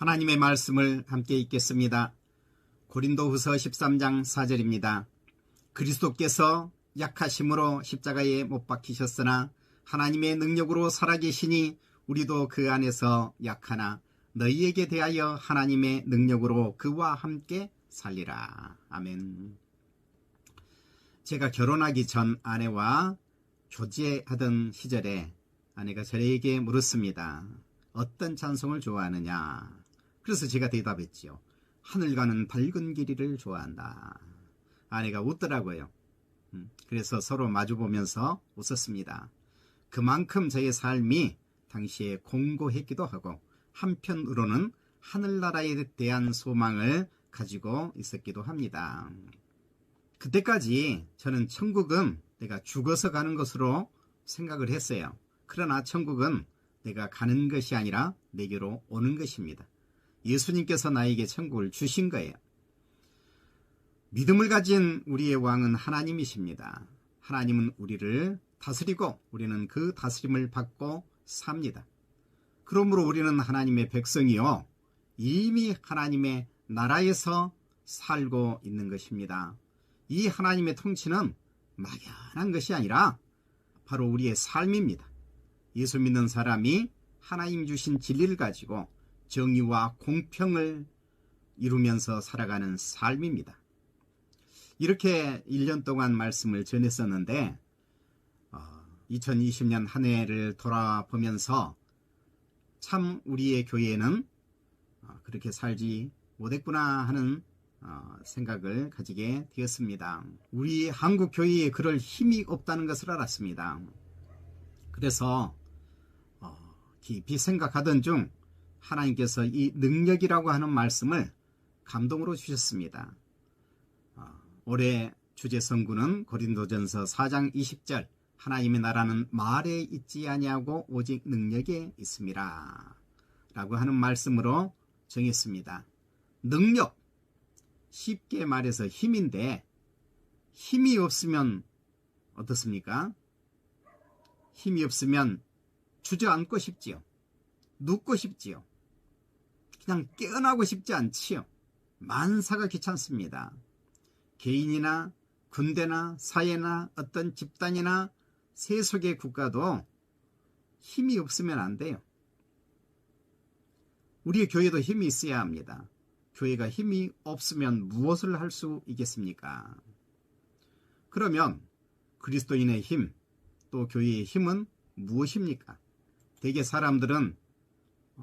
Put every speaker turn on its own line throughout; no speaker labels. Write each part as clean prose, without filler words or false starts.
하나님의 말씀을 함께 읽겠습니다. 고린도후서 13장 4절입니다. 그리스도께서 약하심으로 십자가에 못 박히셨으나 하나님의 능력으로 살아계시니 우리도 그 안에서 약하나 너희에게 대하여 하나님의 능력으로 그와 함께 살리라. 아멘. 제가 결혼하기 전 아내와 교제하던 시절에 아내가 저에게 물었습니다. 어떤 찬송을 좋아하느냐? 그래서 제가 대답했지요. 하늘 가는 밝은 길이를 좋아한다. 아내가 웃더라고요. 그래서 서로 마주보면서 웃었습니다. 그만큼 저의 삶이 당시에 공고했기도 하고 한편으로는 하늘나라에 대한 소망을 가지고 있었기도 합니다. 그때까지 저는 천국은 내가 죽어서 가는 것으로 생각을 했어요. 그러나 천국은 내가 가는 것이 아니라 내게로 오는 것입니다. 예수님께서 나에게 천국을 주신 거예요. 믿음을 가진 우리의 왕은 하나님이십니다. 하나님은 우리를 다스리고 우리는 그 다스림을 받고 삽니다. 그러므로 우리는 하나님의 백성이요 이미 하나님의 나라에서 살고 있는 것입니다. 이 하나님의 통치는 막연한 것이 아니라 바로 우리의 삶입니다. 예수 믿는 사람이 하나님 주신 진리를 가지고 정의와 공평을 이루면서 살아가는 삶입니다. 이렇게 1년 동안 말씀을 전했었는데 2020년 한 해를 돌아보면서 참 우리의 교회는 그렇게 살지 못했구나 하는 생각을 가지게 되었습니다. 우리 한국 교회에 그럴 힘이 없다는 것을 알았습니다. 그래서 깊이 생각하던 중 하나님께서 이 능력이라고 하는 말씀을 감동으로 주셨습니다. 올해 주제 성구는 고린도전서 4장 20절 하나님의 나라는 말에 있지 아니하고 오직 능력에 있음이라 라고 하는 말씀으로 정했습니다. 능력, 쉽게 말해서 힘인데 힘이 없으면 어떻습니까? 힘이 없으면 주저앉고 싶지요. 눕고 싶지요. 그냥 깨어나고 싶지 않지요. 만사가 귀찮습니다. 개인이나 군대나 사회나 어떤 집단이나 세속의 국가도 힘이 없으면 안 돼요. 우리의 교회도 힘이 있어야 합니다. 교회가 힘이 없으면 무엇을 할 수 있겠습니까? 그러면 그리스도인의 힘, 또 교회의 힘은 무엇입니까? 대개 사람들은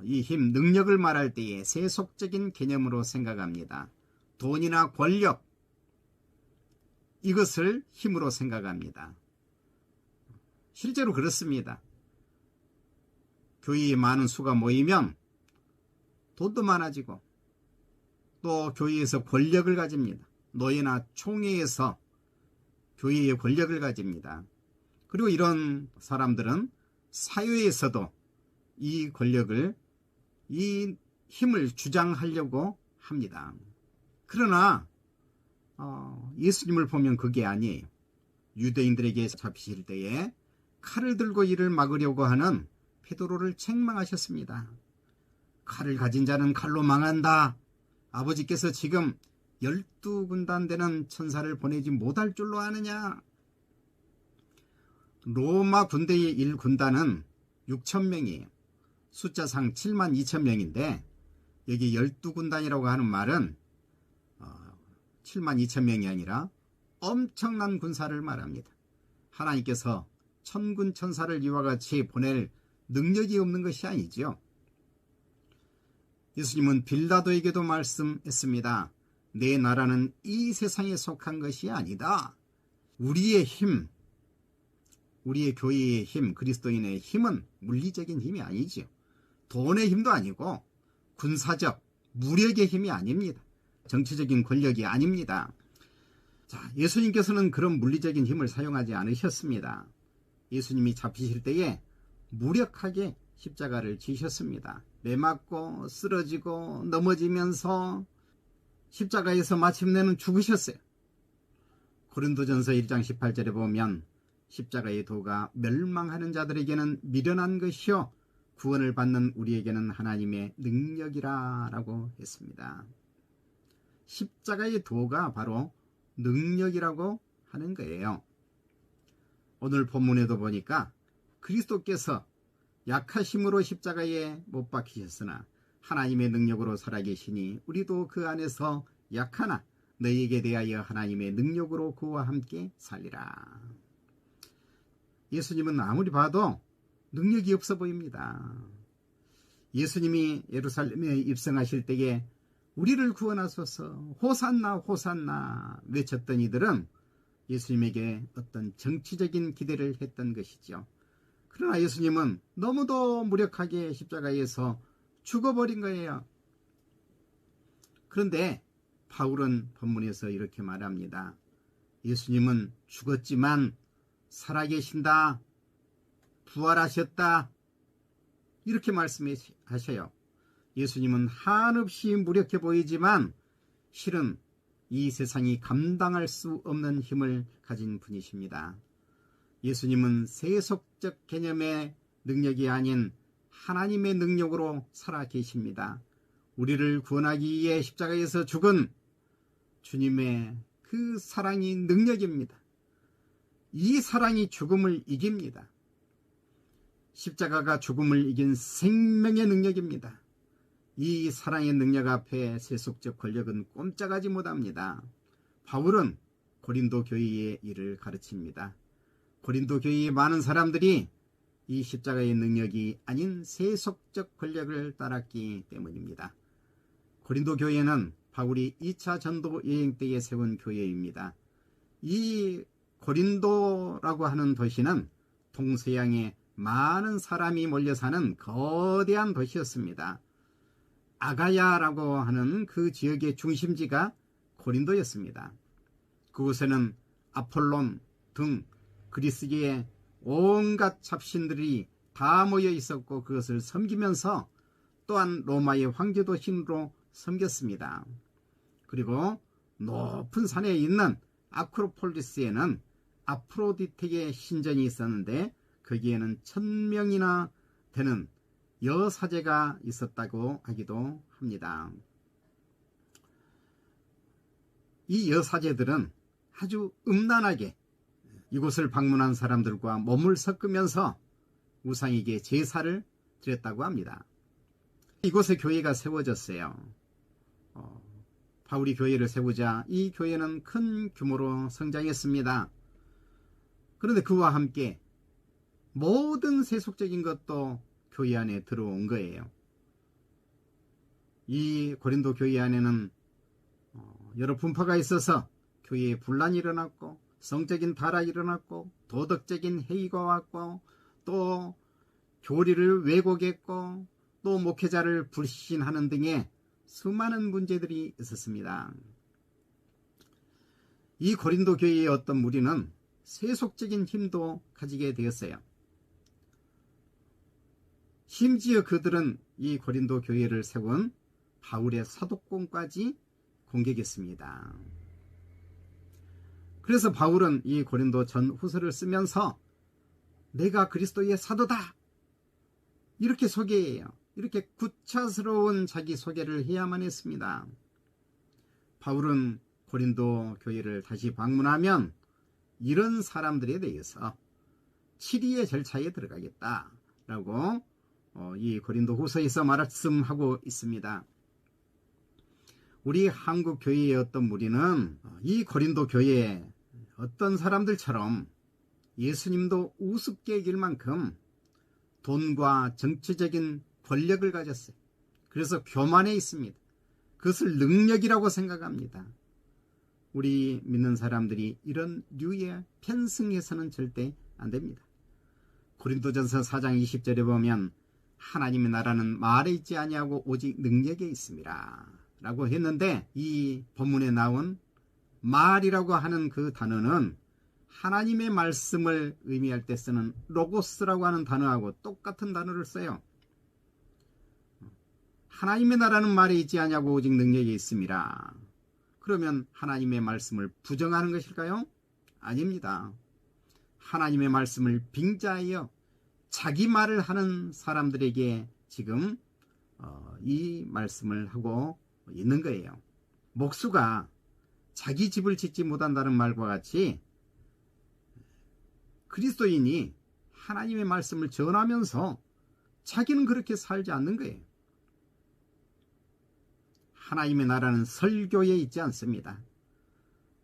이 힘, 능력을 말할 때에 세속적인 개념으로 생각합니다. 돈이나 권력, 이것을 힘으로 생각합니다. 실제로 그렇습니다. 교회에 많은 수가 모이면 돈도 많아지고 또 교회에서 권력을 가집니다. 노예나 총회에서 교회의 권력을 가집니다. 그리고 이런 사람들은 사회에서도 이 권력을, 이 힘을 주장하려고 합니다. 그러나 예수님을 보면 그게 아니에요. 유대인들에게 잡히실 때에 칼을 들고 이를 막으려고 하는 베드로를 책망하셨습니다. 칼을 가진 자는 칼로 망한다. 아버지께서 지금 12군단 되는 천사를 보내지 못할 줄로 아느냐. 로마 군대의 1군단은 6,000명이에요. 숫자상 72,000명인데 여기 12군단이라고 하는 말은 72,000명이 아니라 엄청난 군사를 말합니다. 하나님께서 천군 천사를 이와 같이 보낼 능력이 없는 것이 아니죠. 예수님은 빌라도에게도 말씀했습니다. 내 나라는 이 세상에 속한 것이 아니다. 우리의 힘, 우리의 교회의 힘, 그리스도인의 힘은 물리적인 힘이 아니지요. 돈의 힘도 아니고 군사적, 무력의 힘이 아닙니다. 정치적인 권력이 아닙니다. 자, 예수님께서는 그런 물리적인 힘을 사용하지 않으셨습니다. 예수님이 잡히실 때에 무력하게 십자가를 지셨습니다. 매맞고 쓰러지고 넘어지면서 십자가에서 마침내는 죽으셨어요. 고린도전서 1장 18절에 보면 십자가의 도가 멸망하는 자들에게는 미련한 것이요 구원을 받는 우리에게는 하나님의 능력이라 라고 했습니다. 십자가의 도가 바로 능력이라고 하는 거예요. 오늘 본문에도 보니까 그리스도께서 약하심으로 십자가에 못 박히셨으나 하나님의 능력으로 살아계시니 우리도 그 안에서 약하나 너희에게 대하여 하나님의 능력으로 그와 함께 살리라. 예수님은 아무리 봐도 능력이 없어 보입니다. 예수님이 예루살렘에 입성하실 때에 우리를 구원하소서 호산나 호산나 외쳤던 이들은 예수님에게 어떤 정치적인 기대를 했던 것이죠. 그러나 예수님은 너무도 무력하게 십자가에서 죽어버린 거예요. 그런데 바울은 본문에서 이렇게 말합니다. 예수님은 죽었지만 살아계신다, 부활하셨다, 이렇게 말씀하셔요. 예수님은 한없이 무력해 보이지만 실은 이 세상이 감당할 수 없는 힘을 가진 분이십니다. 예수님은 세속적 개념의 능력이 아닌 하나님의 능력으로 살아 계십니다. 우리를 구원하기 위해 십자가에서 죽은 주님의 그 사랑이 능력입니다. 이 사랑이 죽음을 이깁니다. 십자가가 죽음을 이긴 생명의 능력입니다. 이 사랑의 능력 앞에 세속적 권력은 꼼짝하지 못합니다. 바울은 고린도 교회의 일을 가르칩니다. 고린도 교회의 많은 사람들이 이 십자가의 능력이 아닌 세속적 권력을 따랐기 때문입니다. 고린도 교회는 바울이 2차 전도 여행 때에 세운 교회입니다. 이 고린도라고 하는 도시는 동서양에 많은 사람이 몰려 사는 거대한 도시였습니다. 아가야라고 하는 그 지역의 중심지가 고린도였습니다. 그곳에는 아폴론 등 그리스계의 온갖 잡신들이 다 모여 있었고 그것을 섬기면서 또한 로마의 황제도 힘으로 섬겼습니다. 그리고 높은 산에 있는 아크로폴리스에는 아프로디테의 신전이 있었는데 거기에는 1000명이나 되는 여사제가 있었다고 하기도 합니다. 이 여사제들은 아주 음란하게 이곳을 방문한 사람들과 몸을 섞으면서 우상에게 제사를 드렸다고 합니다. 이곳에 교회가 세워졌어요. 바울이 교회를 세우자 이 교회는 큰 규모로 성장했습니다. 그런데 그와 함께 모든 세속적인 것도 교회 안에 들어온 거예요. 이 고린도 교회 안에는 여러 분파가 있어서 교회에 분란이 일어났고 성적인 타락이 일어났고 도덕적인 해이가 왔고 또 교리를 왜곡했고 또 목회자를 불신하는 등의 수많은 문제들이 있었습니다. 이 고린도 교회의 어떤 무리는 세속적인 힘도 가지게 되었어요. 심지어 그들은 이 고린도 교회를 세운 바울의 사도권까지 공격했습니다. 그래서 바울은 이 고린도 전후서를 쓰면서 내가 그리스도의 사도다 이렇게 소개해요. 이렇게 구차스러운 자기 소개를 해야만 했습니다. 바울은 고린도 교회를 다시 방문하면 이런 사람들에 대해서 치리의 절차에 들어가겠다라고 이 고린도 후서에서 말씀하고 있습니다. 우리 한국 교회의 어떤 무리는 이 고린도 교회에 어떤 사람들처럼 예수님도 우습게 여길 만큼 돈과 정치적인 권력을 가졌어요. 그래서 교만해 있습니다. 그것을 능력이라고 생각합니다. 우리 믿는 사람들이 이런 류에 편승해서는 절대 안 됩니다. 고린도전서 4장 20절에 보면 하나님의 나라는 말에 있지 아니하고 오직 능력에 있습니다 라고 했는데 이 본문에 나온 말이라고 하는 그 단어는 하나님의 말씀을 의미할 때 쓰는 로고스라고 하는 단어하고 똑같은 단어를 써요. 하나님의 나라는 말에 있지 아니하고 오직 능력에 있습니다. 그러면 하나님의 말씀을 부정하는 것일까요? 아닙니다. 하나님의 말씀을 빙자하여 자기 말을 하는 사람들에게 지금 이 말씀을 하고 있는 거예요. 목수가 자기 집을 짓지 못한다는 말과 같이 그리스도인이 하나님의 말씀을 전하면서 자기는 그렇게 살지 않는 거예요. 하나님의 나라는 설교에 있지 않습니다.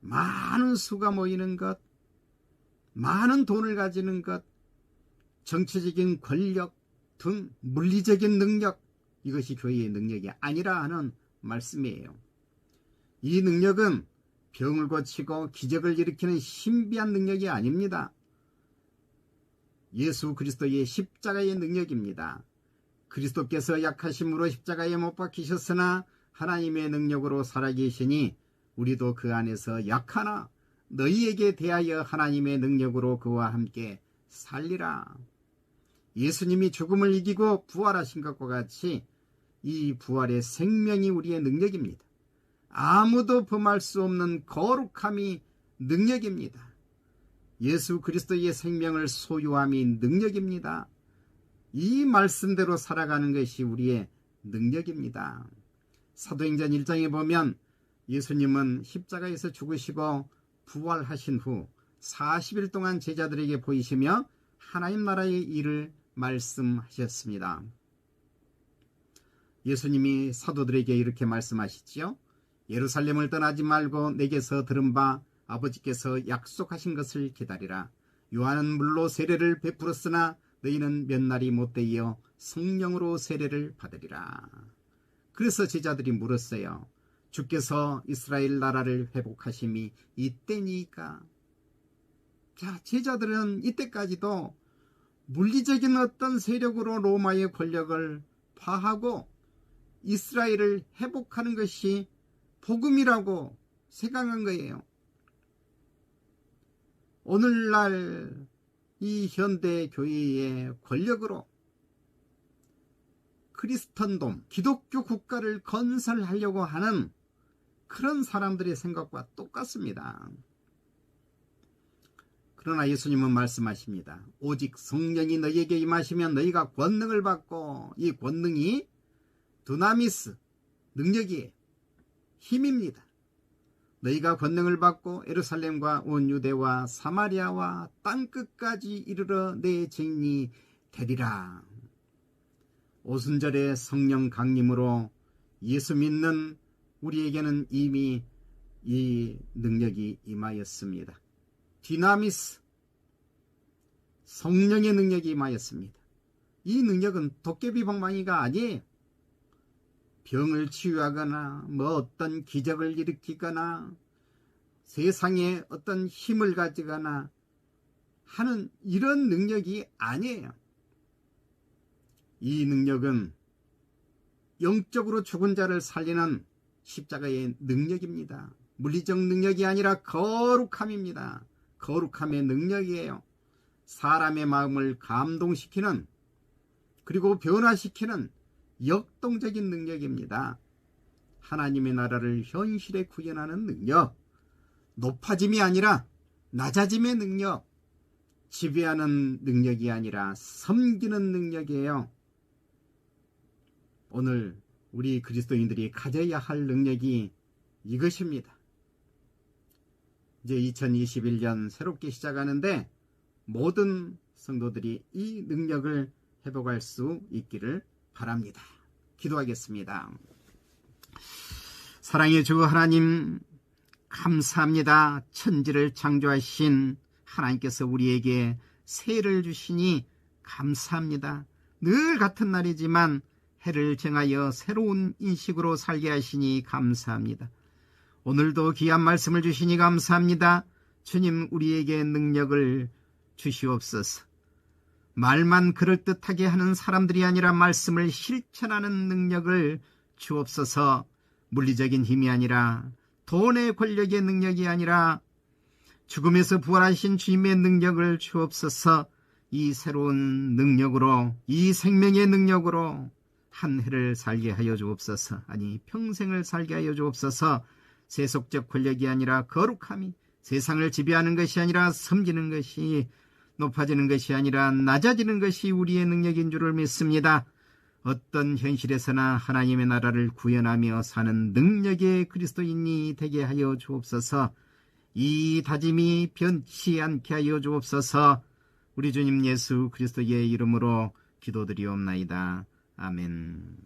많은 수가 모이는 것, 많은 돈을 가지는 것, 정치적인 권력 등 물리적인 능력, 이것이 교회의 능력이 아니라 하는 말씀이에요. 이 능력은 병을 고치고 기적을 일으키는 신비한 능력이 아닙니다. 예수 그리스도의 십자가의 능력입니다. 그리스도께서 약하심으로 십자가에 못 박히셨으나 하나님의 능력으로 살아계시니 우리도 그 안에서 약하나 너희에게 대하여 하나님의 능력으로 그와 함께 살리라. 예수님이 죽음을 이기고 부활하신 것과 같이 이 부활의 생명이 우리의 능력입니다. 아무도 범할 수 없는 거룩함이 능력입니다. 예수 그리스도의 생명을 소유함이 능력입니다. 이 말씀대로 살아가는 것이 우리의 능력입니다. 사도행전 1장에 보면 예수님은 십자가에서 죽으시고 부활하신 후 40일 동안 제자들에게 보이시며 하나님 나라의 일을 말씀하셨습니다. 예수님이 사도들에게 이렇게 말씀하시지요. 예루살렘을 떠나지 말고 내게서 들은 바 아버지께서 약속하신 것을 기다리라. 요한은 물로 세례를 베풀었으나 너희는 몇 날이 못되어 성령으로 세례를 받으리라. 그래서 제자들이 물었어요. 주께서 이스라엘 나라를 회복하심이 이때니까? 자, 제자들은 이때까지도 물리적인 어떤 세력으로 로마의 권력을 파하고 이스라엘을 회복하는 것이 복음이라고 생각한 거예요. 오늘날 이 현대 교회의 권력으로 크리스턴돔, 기독교 국가를 건설하려고 하는 그런 사람들의 생각과 똑같습니다. 그러나 예수님은 말씀하십니다. 오직 성령이 너희에게 임하시면 너희가 권능을 받고, 이 권능이 두나미스, 능력이에요. 힘입니다. 너희가 권능을 받고 예루살렘과 온 유대와 사마리아와 땅끝까지 이르러 내 증인이 되리라. 오순절의 성령 강림으로 예수 믿는 우리에게는 이미 이 능력이 임하였습니다. 디나미스, 성령의 능력이 임하였습니다. 이 능력은 도깨비 방망이가 아니에요. 병을 치유하거나 어떤 기적을 일으키거나 세상에 어떤 힘을 가지거나 하는 이런 능력이 아니에요. 이 능력은 영적으로 죽은 자를 살리는 십자가의 능력입니다. 물리적 능력이 아니라 거룩함입니다. 거룩함의 능력이에요. 사람의 마음을 감동시키는, 그리고 변화시키는 역동적인 능력입니다. 하나님의 나라를 현실에 구현하는 능력, 높아짐이 아니라 낮아짐의 능력, 지배하는 능력이 아니라 섬기는 능력이에요. 오늘 우리 그리스도인들이 가져야 할 능력이 이것입니다. 이제 2021년 새롭게 시작하는데 모든 성도들이 이 능력을 회복할 수 있기를 바랍니다. 기도하겠습니다. 사랑의 주 하나님, 감사합니다. 천지를 창조하신 하나님께서 우리에게 새해를 주시니 감사합니다. 늘 같은 날이지만 해를 정하여 새로운 인식으로 살게 하시니 감사합니다. 오늘도 귀한 말씀을 주시니 감사합니다. 주님, 우리에게 능력을 주시옵소서. 말만 그럴듯하게 하는 사람들이 아니라 말씀을 실천하는 능력을 주옵소서. 물리적인 힘이 아니라, 돈의 권력의 능력이 아니라 죽음에서 부활하신 주님의 능력을 주옵소서. 이 새로운 능력으로, 이 생명의 능력으로 한 해를 살게 하여 주옵소서. 아니, 평생을 살게 하여 주옵소서. 세속적 권력이 아니라 거룩함이, 세상을 지배하는 것이 아니라 섬기는 것이 높아지는 것이 아니라 낮아지는 것이 우리의 능력인 줄을 믿습니다. 어떤 현실에서나 하나님의 나라를 구현하며 사는 능력의 그리스도인이 되게 하여 주옵소서. 이 다짐이 변치 않게 하여 주옵소서. 우리 주님 예수 그리스도의 이름으로 기도드리옵나이다. 아멘.